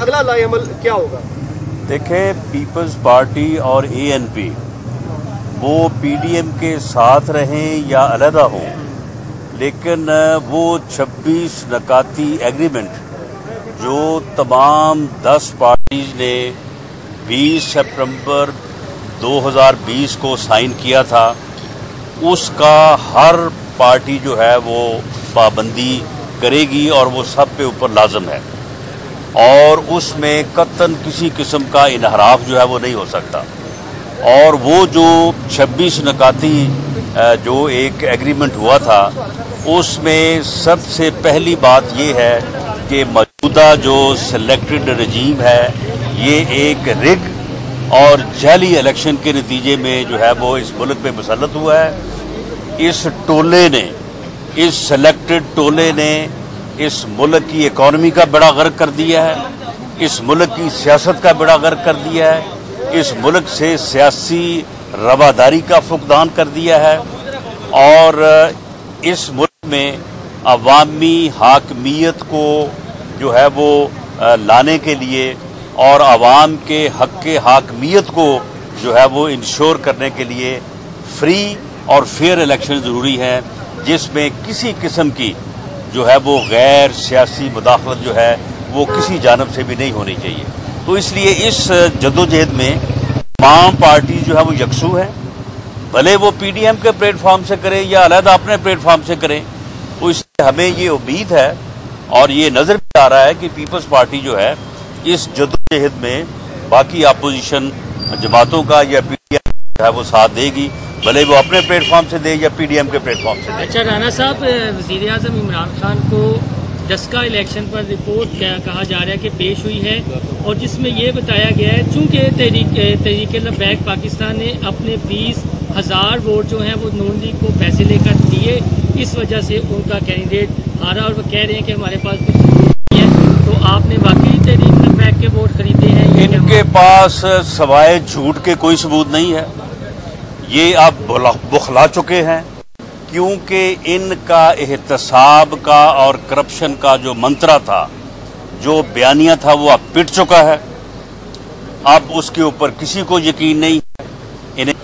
اگلا لائے عمل کیا ہوگا؟ دیکھیں، پیپلز پارٹی اور ANP وہ PDM کے ساتھ رہیں یا علیحدہ ہوں، لیکن وہ 26 نکاتی ایگریمنٹ جو تمام 10 پارٹیز نے 20 سپٹمبر 2020 کو سائن کیا تھا، اس کا ہر پارٹی جو ہے وہ پابندی کرے گی اور وہ سب پہ اوپر لازم ہے، اور اس میں قطعاً کسی قسم کا انحراف جو ہے وہ نہیں ہو سکتا۔ اور وہ جو 26 نکاتی جو ایک ایگریمنٹ ہوا تھا، اس میں سب سے پہلی بات یہ ہے کہ موجودہ جو سلیکٹڈ رجیم ہے یہ ایک رگ اور جعلی الیکشن کے نتیجے میں جو ہے وہ اس ملک پہ مسلط ہوا ہے۔ اس ٹولے نے، اس سلیکٹڈ ٹولے نے اس ملک کی اکانومی کا بیڑا غرق کر دیا ہے، اس ملک کی سیاست کا بیڑا غرق کر دیا ہے، اس ملک سے سیاسی رواداری کا فقدان کر دیا ہے، اور اس ملک میں عوامی حاکمیت کو جو ہے وہ لانے کے لیے اور عوام کے حق حاکمیت کو جو ہے وہ انشور کرنے کے لیے فری اور فیئر الیکشن ضروری ہیں، جس میں کسی قسم کی جو ہے وہ غیر سیاسی مداخلت جو ہے وہ کسی جانب سے بھی نہیں ہونی چاہیے۔ تو اس لیے اس جدوجہد میں تمام پارٹی جو ہے وہ یکسو ہیں، بھلے وہ PDM کے پلیٹ فارم سے کریں یا علیحدہ اپنے پلیٹ فارم سے کریں۔ تو اس سے ہمیں یہ امید ہے اور یہ نظر بھی آ رہا ہے کہ پیپلز پارٹی جو ہے اس جدوجہد میں باقی اپوزیشن جماعتوں کا یا PDM جو ہے وہ ساتھ دے گی، بھلے وہ اپنے پلیٹ فارم سے دے یا PDM کے پلیٹ فارم سے دے۔ اچھا رانا صاحب، وزیر اعظم عمران خان کو ڈسکا الیکشن پر رپورٹ کہا جا رہا ہے کہ پیش ہوئی ہے، اور جس میں یہ بتایا گیا ہے چونکہ تحریک لبیک پاکستان نے اپنے 20,000 ووٹ جو ہیں وہ نون لیگ کو پیسے لے کر دیے، اس وجہ سے ان کا کینڈیڈیٹ ہارا، اور وہ کہہ رہے ہیں کہ ہمارے پاس کچھ ثبوت نہیں ہے۔ تو آپ نے واقعی تحریک لبیک کے ووٹ خریدے ہیں؟ ان کے پاس سوائے جھوٹ کے کوئی ثبوت نہیں ہے، یہ اب بخلا چکے ہیں، کیونکہ ان کا احتساب کا اور کرپشن کا جو منترا تھا، جو بیانیہ تھا، وہ اب پٹ چکا ہے۔ اب اس کے اوپر کسی کو یقین نہیں ہے۔ انہیں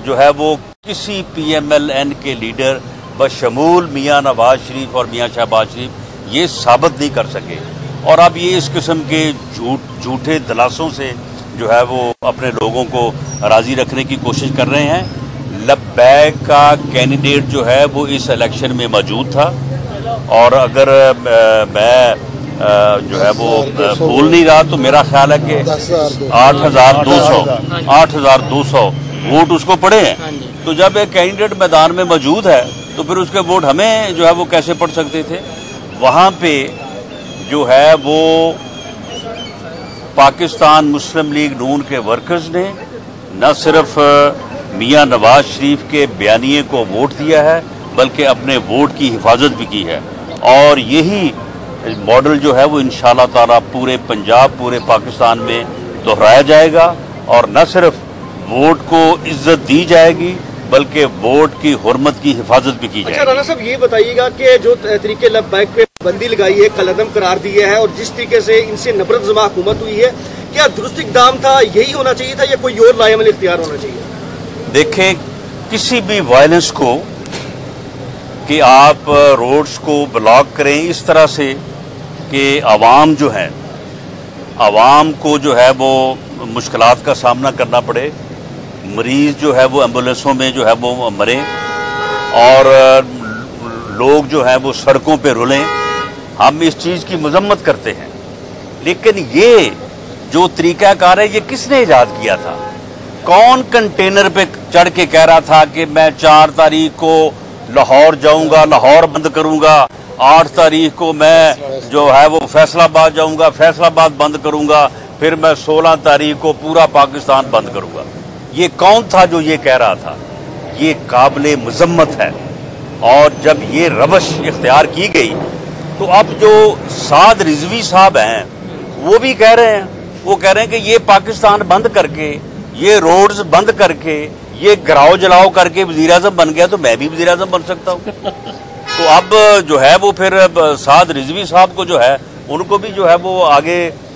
جو ہے وہ کسی PMLN کے لیڈر بشمول میاں نواز شریف اور میاں شہباز شریف یہ ثابت نہیں کر سکے، اور اب یہ اس قسم کے جھوٹے دلاسوں سے جو ہے وہ اپنے لوگوں کو راضی رکھنے کی کوشش کر رہے ہیں۔ لبیک کا کینڈیڈیٹ جو ہے وہ اس الیکشن میں موجود تھا، اور اگر میں جو ہے وہ بھول نہیں رہا تو میرا خیال ہے کہ 8,200 ووٹ اس کو پڑے ہیں۔ تو جب ایک کینڈیڈیٹ میدان میں موجود ہے تو پھر اس کے ووٹ ہمیں جو ہے وہ کیسے پڑ سکتے تھے؟ وہاں پہ جو ہے وہ پاکستان مسلم لیگ نون کے ورکرز نے نہ صرف میاں نواز شریف کے بیانیے کو ووٹ دیا ہے بلکہ اپنے ووٹ کی حفاظت بھی کی ہے، اور یہی ماڈل جو ہے وہ انشاءاللہ تعالی پورے پنجاب، پورے پاکستان میں دہرایا جائے گا، اور نہ صرف ووٹ کو عزت دی جائے گی بلکہ ووٹ کی حرمت کی حفاظت بھی کی جائے گی۔ اچھا رانا صاحب، یہ بتائیے گا کہ جو تحریک لبیک پہ بندی لگائی ہے، قلعدم قرار دیا ہے، اور جس طریقے سے ان سے نفرت زما حکومت ہوئی ہے، کیا درست اقدام تھا، یہی ہونا چاہیے تھا یا کوئی اور لائے عمل اختیار ہونا چاہیے؟ دیکھیں، کسی بھی وائلنس کو کہ آپ روڈز کو بلاک کریں اس طرح سے کہ عوام جو ہیں، عوام کو جو ہے وہ مشکلات کا سامنا کرنا پڑے، مریض جو ہے وہ ایمبولینسوں میں جو ہے وہ مریں، اور لوگ جو ہیں وہ سڑکوں پہ رولیں، ہم اس چیز کی مذمت کرتے ہیں۔ لیکن یہ جو طریقہ کار ہے یہ کس نے ایجاد کیا تھا؟ کون کنٹینر پہ چڑھ کے کہہ رہا تھا کہ میں 4 تاریخ کو لاہور جاؤں گا، لاہور بند کروں گا، 8 تاریخ کو میں جو ہے وہ فیصل آباد جاؤں گا، فیصل آباد بند کروں گا، پھر میں 16 تاریخ کو پورا پاکستان بند کروں گا؟ یہ کون تھا جو یہ کہہ رہا تھا؟ یہ قابل مذمت ہے، اور جب یہ روش اختیار کی گئی تو اب جو سعد رضوی صاحب ہیں وہ بھی کہہ رہے ہیں، وہ کہہ رہے ہیں کہ یہ پاکستان بند کر کے، یہ روڈز بند کر کے، یہ گراؤ جلاؤ کر کے وزیر اعظم بن گیا تو میں بھی وزیر اعظم بن سکتا ہوں۔ تو اب جو ہے وہ پھر سعد رضوی صاحب کو جو ہے ان کو بھی جو ہے وہ آگے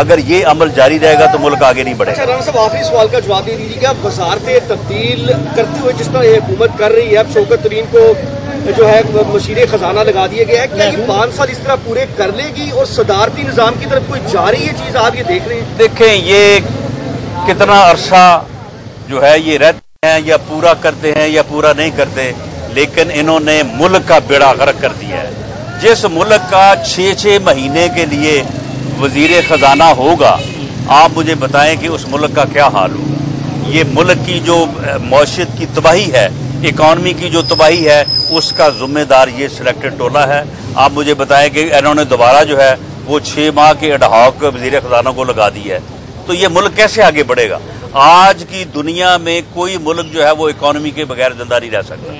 اگر یہ عمل جاری رہے گا تو ملک آگے نہیں بڑھے گا۔ اچھا رانا صاحب، آخری سوال کا جواب دے دیجیے کہ اب وزارتیں تبدیل کرتے ہوئے جس طرح یہ حکومت کر رہی ہے، اب شوکت ترین کو جو ہے مشیر خزانہ لگا دیا گیا ہے، کیا یہ 5 سال اس طرح پورے کر لے گی اور صدارتی نظام کی طرف کوئی جا رہی ہے چیز؟ آپ یہ دیکھ رہے ہیں؟ دیکھیں یہ کتنا عرصہ جو ہے یہ رہتے ہیں یا پورا کرتے ہیں یا پورا نہیں کرتے، لیکن انہوں نے ملک کا بیڑا غرق کر دیا ہے۔ جس ملک کا 6 مہینے کے لیے وزیر خزانہ ہوگا، آپ مجھے بتائیں کہ اس ملک کا کیا حال ہوگا۔ یہ ملک کی جو معیشت کی تباہی ہے، اکانومی کی جو تباہی ہے، اس کا ذمہ دار یہ سلیکٹڈ ٹولہ ہے۔ آپ مجھے بتائیں کہ انہوں نے دوبارہ جو ہے وہ 6 ماہ کے اڈہاک وزیر خزانہ کو لگا دی ہے، تو یہ ملک کیسے آگے بڑھے گا؟ آج کی دنیا میں کوئی ملک جو ہے وہ اکانومی کے بغیر زندہ نہیں رہ سکتا۔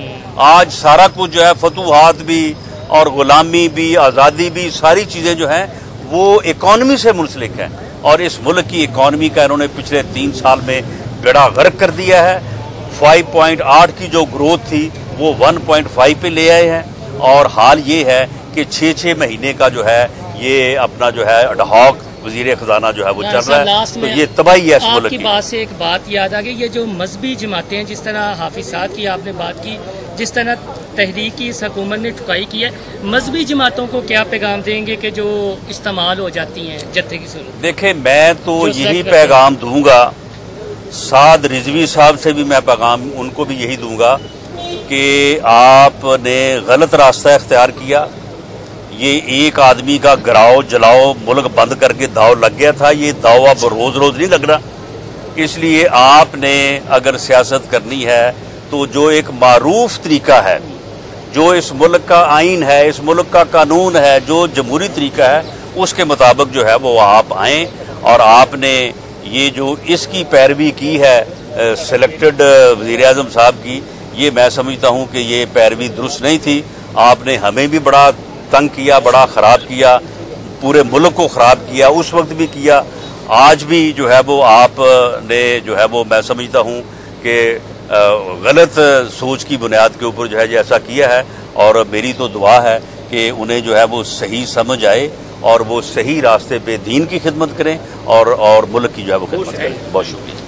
آج سارا کچھ جو ہے فتوحات بھی اور غلامی بھی، آزادی بھی، ساری چیزیں جو ہیں وہ اکانومی سے منسلک ہیں، اور اس ملک کی اکانومی کا انہوں نے پچھلے 3 سال میں بیڑا غرق کر دیا ہے۔ 5.8 کی جو گروتھ تھی وہ 1.5 پہ لے آئے ہیں، اور حال یہ ہے کہ 6 مہینے کا جو ہے یہ اپنا جو ہے اڈہاک وزیر خزانہ جو ہے وہ چل رہا ہے، تو یہ تباہی ہے اس ملک کی۔ آپ کی بات سے ایک بات یاد آ گئی، یہ جو مذہبی جماعتیں ہیں، جس طرح حافظ صاحب کی آپ نے بات کی، جس طرح تحریک کی اس حکومت نے ٹھکائی کی ہے، مذہبی جماعتوں کو کیا پیغام دیں گے کہ جو استعمال ہو جاتی ہیں جتھے کی صورت؟ دیکھیں میں تو یہی پیغام دوں گا، سعد رضوی صاحب سے بھی میں پیغام ان کو بھی یہی دوں گا کہ آپ نے غلط راستہ اختیار کیا۔ یہ ایک آدمی کا گراؤ جلاؤ ملک بند کر کے داؤ لگ گیا تھا، یہ داؤ اب روز روز نہیں لگ رہا۔ اس لیے آپ نے اگر سیاست کرنی ہے تو جو ایک معروف طریقہ ہے، جو اس ملک کا آئین ہے، اس ملک کا قانون ہے، جو جمہوری طریقہ ہے، اس کے مطابق جو ہے وہ آپ آئیں، اور آپ نے یہ جو اس کی پیروی کی ہے سلیکٹڈ وزیر اعظم صاحب کی، یہ میں سمجھتا ہوں کہ یہ پیروی درست نہیں تھی۔ آپ نے ہمیں بھی بڑا تنگ کیا، بڑا خراب کیا، پورے ملک کو خراب کیا، اس وقت بھی کیا، آج بھی جو ہے وہ آپ نے جو ہے وہ میں سمجھتا ہوں کہ غلط سوچ کی بنیاد کے اوپر جو ہے ایسا کیا ہے، اور میری تو دعا ہے کہ انہیں جو ہے وہ صحیح سمجھ آئے اور وہ صحیح راستے پہ دین کی خدمت کریں اور ملک کی جو ہے وہ خدمت کریں۔ بہت شکریہ۔